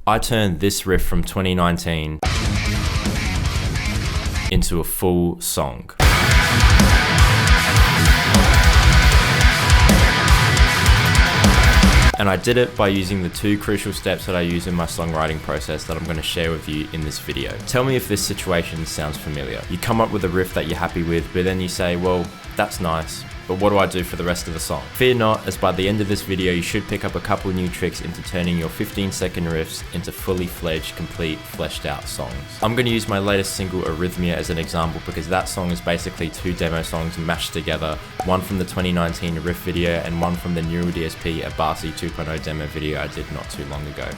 I turned this riff from 2019 into a full song. And I did it by using the two crucial steps that I use in my songwriting process that I'm going to share with you in this video. Tell me if this situation sounds familiar. You come up with a riff that you're happy with, but then you say, well, that's nice, but what do I do for the rest of the song? Fear not, as by the end of this video, you should pick up a couple new tricks into turning your 15-second riffs into fully fledged, complete, fleshed out songs. I'm going to use my latest single, Arrhythmia, as an example because that song is basically two demo songs mashed together, one from the 2019 riff video and one from the Neural DSP Abasi 2.0 demo video I did not too long ago.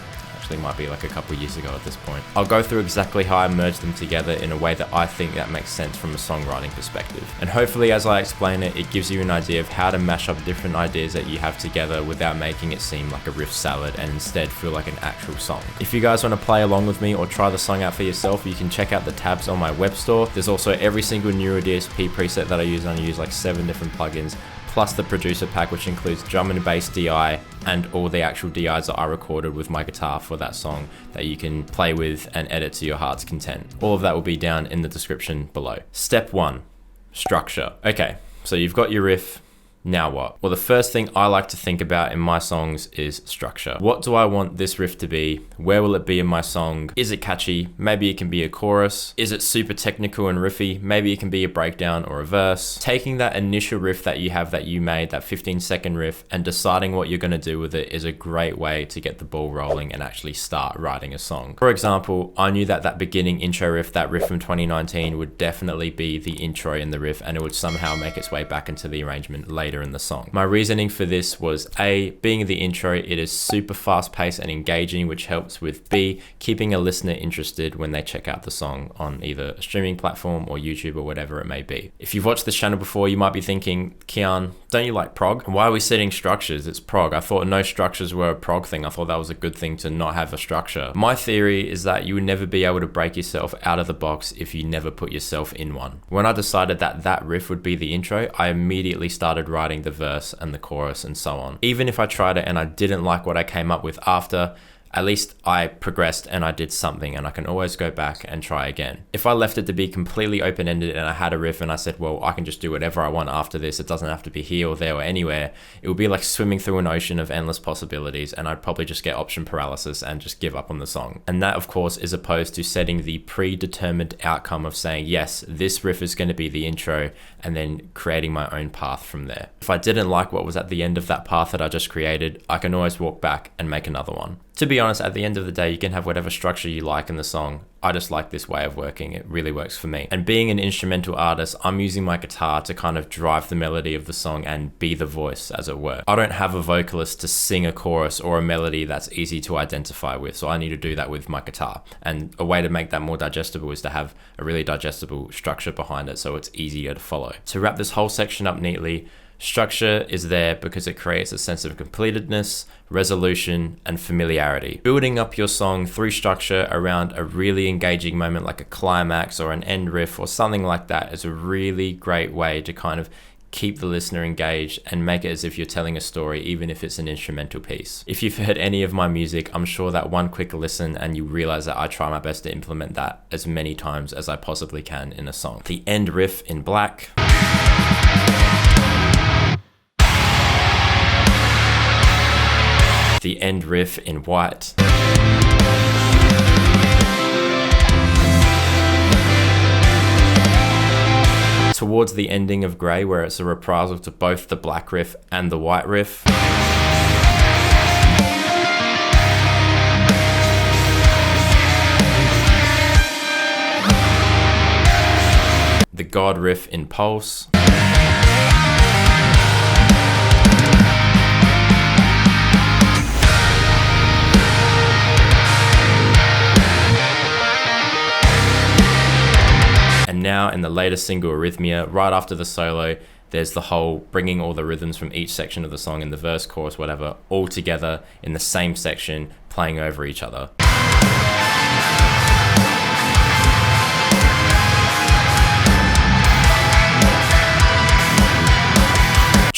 Might be like a couple years ago at this point. I'll go through exactly how I merge them together in a way that I think that makes sense from a songwriting perspective. And hopefully as I explain it, it gives you an idea of how to mash up different ideas that you have together without making it seem like a riff salad and instead feel like an actual song. If you guys want to play along with me or try the song out for yourself, you can check out the tabs on my web store. There's also every single Neural DSP preset that I use, and I use like 7 different plugins, plus the producer pack, which includes drum and bass DI and all the actual DIs that I recorded with my guitar for that song that you can play with and edit to your heart's content. All of that will be down in the description below. Step 1, structure. Okay, so you've got your riff. Now what? Well, the first thing I like to think about in my songs is structure. What do I want this riff to be? Where will it be in my song? Is it catchy? Maybe it can be a chorus. Is it super technical and riffy? Maybe it can be a breakdown or a verse. Taking that initial riff that you have that you made, that 15-second riff, and deciding what you're going to do with it is a great way to get the ball rolling and actually start writing a song. For example, I knew that that beginning intro riff, that riff from 2019, would definitely be the intro in the riff, and it would somehow make its way back into the arrangement later in the song. My reasoning for this was A, being the intro, it is super fast paced and engaging, which helps with B, keeping a listener interested when they check out the song on either a streaming platform or YouTube or whatever it may be. If you've watched this channel before, you might be thinking, Keyan, don't you like prog? Why are we setting structures? It's prog. I thought no structures were a prog thing. I thought that was a good thing to not have a structure. My theory is that you would never be able to break yourself out of the box if you never put yourself in one. When I decided that that riff would be the intro, I immediately started writing the verse and the chorus and so on. Even if I tried it and I didn't like what I came up with after, at least I progressed and I did something, and I can always go back and try again. If I left it to be completely open-ended and I had a riff and I said, well, I can just do whatever I want after this, it doesn't have to be here or there or anywhere, it would be like swimming through an ocean of endless possibilities, and I'd probably just get option paralysis and just give up on the song. And that, of course, is opposed to setting the predetermined outcome of saying, yes, this riff is going to be the intro, and then creating my own path from there. If I didn't like what was at the end of that path that I just created, I can always walk back and make another one. To be honest, at the end of the day, you can have whatever structure you like in the song. I just like this way of working. It really works for me. And being an instrumental artist, I'm using my guitar to kind of drive the melody of the song and be the voice, as it were. I don't have a vocalist to sing a chorus or a melody that's easy to identify with, so I need to do that with my guitar. And a way to make that more digestible is to have a really digestible structure behind it so it's easier to follow. To wrap this whole section up neatly, structure is there because it creates a sense of completedness, resolution, and familiarity. Building up your song through structure around a really engaging moment like a climax or an end riff or something like that is a really great way to kind of keep the listener engaged and make it as if you're telling a story, even if it's an instrumental piece. If you've heard any of my music, I'm sure that one quick listen and you realize that I try my best to implement that as many times as I possibly can in a song. The end riff in black. The end riff in white. Towards the ending of Grey, where it's a reprisal to both the black riff and the white riff. The God riff in Pulse. And now in the latest single, Arrhythmia, right after the solo, there's the whole bringing all the rhythms from each section of the song in the verse, chorus, whatever, all together in the same section, playing over each other.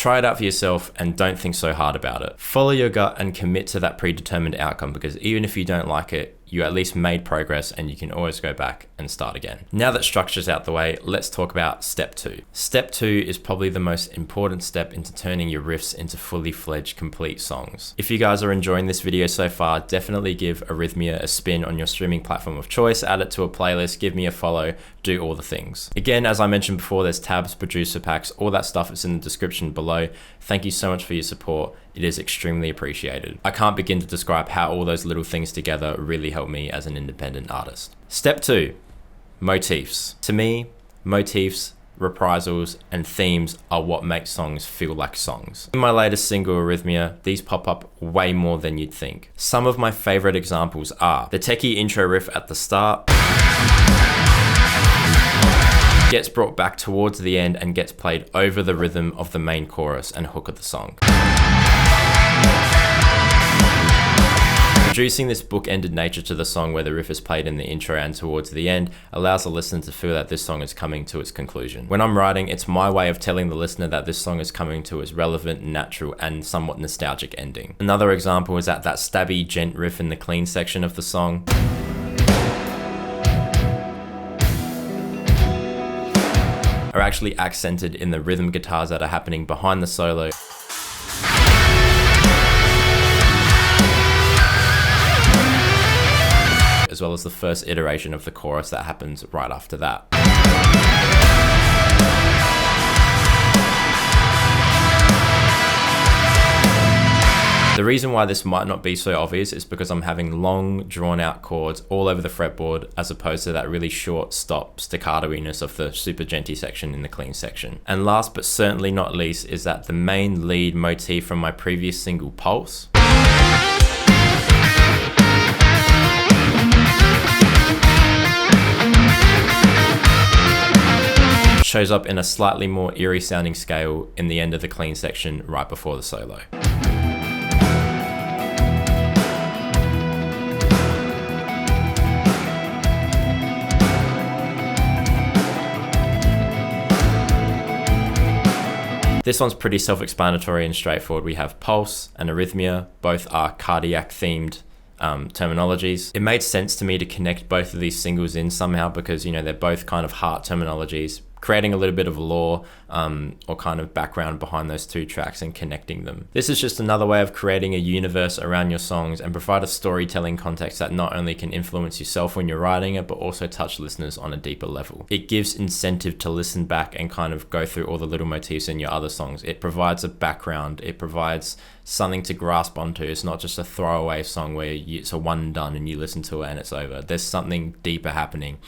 Try it out for yourself and don't think so hard about it. Follow your gut and commit to that predetermined outcome, because even if you don't like it, you at least made progress and you can always go back and start again. Now that structure's out the way, let's talk about step 2. Step 2 is probably the most important step into turning your riffs into fully fledged complete songs. If you guys are enjoying this video so far, definitely give Arrhythmia a spin on your streaming platform of choice, add it to a playlist, give me a follow, do all the things. Again, as I mentioned before, there's tabs, producer packs, all that stuff is in the description below. Thank you so much for your support. It is extremely appreciated. I can't begin to describe how all those little things together really help me as an independent artist. Step 2, motifs. To me, motifs, reprisals, and themes are what make songs feel like songs. In my latest single, Arrhythmia, these pop up way more than you'd think. Some of my favorite examples are the techie intro riff at the start, gets brought back towards the end and gets played over the rhythm of the main chorus and hook of the song. Introducing this book-ended nature to the song where the riff is played in the intro and towards the end allows the listener to feel that this song is coming to its conclusion. When I'm writing, it's my way of telling the listener that this song is coming to its relevant, natural, and somewhat nostalgic ending. Another example is that stabby gent riff in the clean section of the song are actually accented in the rhythm guitars that are happening behind the solo, as well as the first iteration of the chorus that happens right after that. The reason why this might not be so obvious is because I'm having long, drawn-out chords all over the fretboard as opposed to that really short, stop, staccato-iness of the super genty section in the clean section. And last but certainly not least is that the main lead motif from my previous single, Pulse, shows up in a slightly more eerie sounding scale in the end of the clean section right before the solo. This one's pretty self-explanatory and straightforward. We have Pulse and Arrhythmia, both are cardiac themed terminologies. It made sense to me to connect both of these singles in somehow because, you know, they're both kind of heart terminologies, creating a little bit of lore or kind of background behind those two tracks and connecting them. This is just another way of creating a universe around your songs and provide a storytelling context that not only can influence yourself when you're writing it, but also touch listeners on a deeper level. It gives incentive to listen back and kind of go through all the little motifs in your other songs. It provides a background. It provides something to grasp onto. It's not just a throwaway song where it's a one and done and you listen to it and it's over. There's something deeper happening.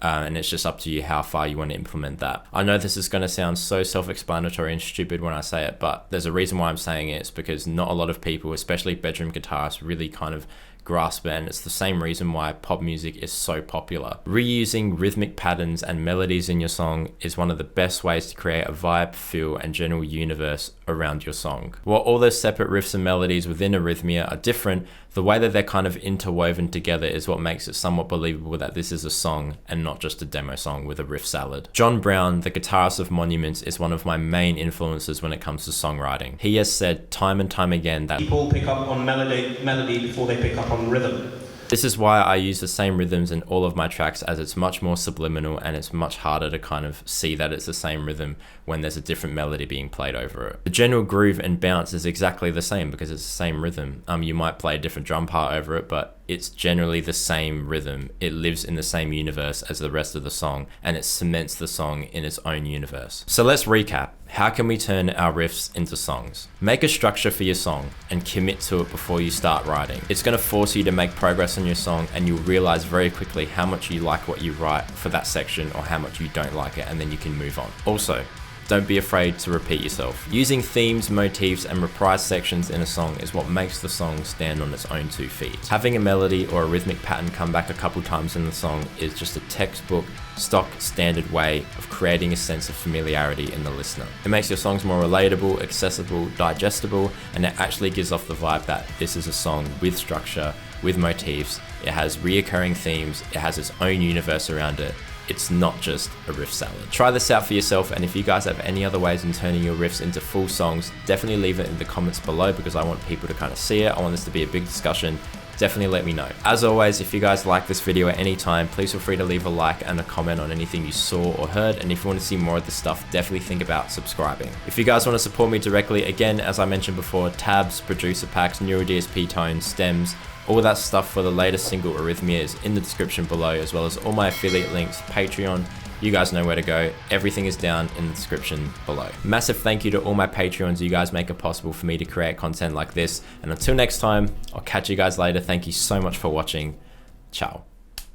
And it's just up to you how far you want to implement that. I know this is going to sound so self-explanatory and stupid when I say it, but there's a reason why I'm saying it. It's because not a lot of people, especially bedroom guitarists, really kind of grasp it, and it's the same reason why pop music is so popular. Reusing rhythmic patterns and melodies in your song is one of the best ways to create a vibe, feel, and general universe around your song. While all those separate riffs and melodies within Arrhythmia are different, the way that they're kind of interwoven together is what makes it somewhat believable that this is a song and not just a demo song with a riff salad. John Brown, the guitarist of Monuments, is one of my main influences when it comes to songwriting. He has said time and time again that people pick up on melody before they pick up on rhythm. This is why I use the same rhythms in all of my tracks, as it's much more subliminal and it's much harder to kind of see that it's the same rhythm when there's a different melody being played over it. The general groove and bounce is exactly the same because it's the same rhythm. You might play a different drum part over it, but it's generally the same rhythm. It lives in the same universe as the rest of the song and it cements the song in its own universe. So let's recap. How can we turn our riffs into songs? Make a structure for your song and commit to it before you start writing. It's going to force you to make progress on your song and you'll realize very quickly how much you like what you write for that section or how much you don't like it, and then you can move on. Also, don't be afraid to repeat yourself. Using themes, motifs, and reprise sections in a song is what makes the song stand on its own 2 feet. Having a melody or a rhythmic pattern come back a couple times in the song is just a textbook, stock, standard way of creating a sense of familiarity in the listener. It makes your songs more relatable, accessible, digestible, and it actually gives off the vibe that this is a song with structure, with motifs. It has reoccurring themes, it has its own universe around it, it's not just a riff salad. Try this out for yourself, and if you guys have any other ways in turning your riffs into full songs, definitely leave it in the comments below because I want people to kind of see it. I want this to be a big discussion. Definitely let me know. As always, if you guys like this video at any time, please feel free to leave a like and a comment on anything you saw or heard. And if you want to see more of this stuff, definitely think about subscribing. If you guys want to support me directly, again, as I mentioned before, tabs, producer packs, neural DSP tones, stems, all that stuff for the latest single Arrhythmia is in the description below, as well as all my affiliate links, Patreon. You guys know where to go. Everything is down in the description below. Massive thank you to all my Patreons. You guys make it possible for me to create content like this. And until next time, I'll catch you guys later. Thank you so much for watching. Ciao.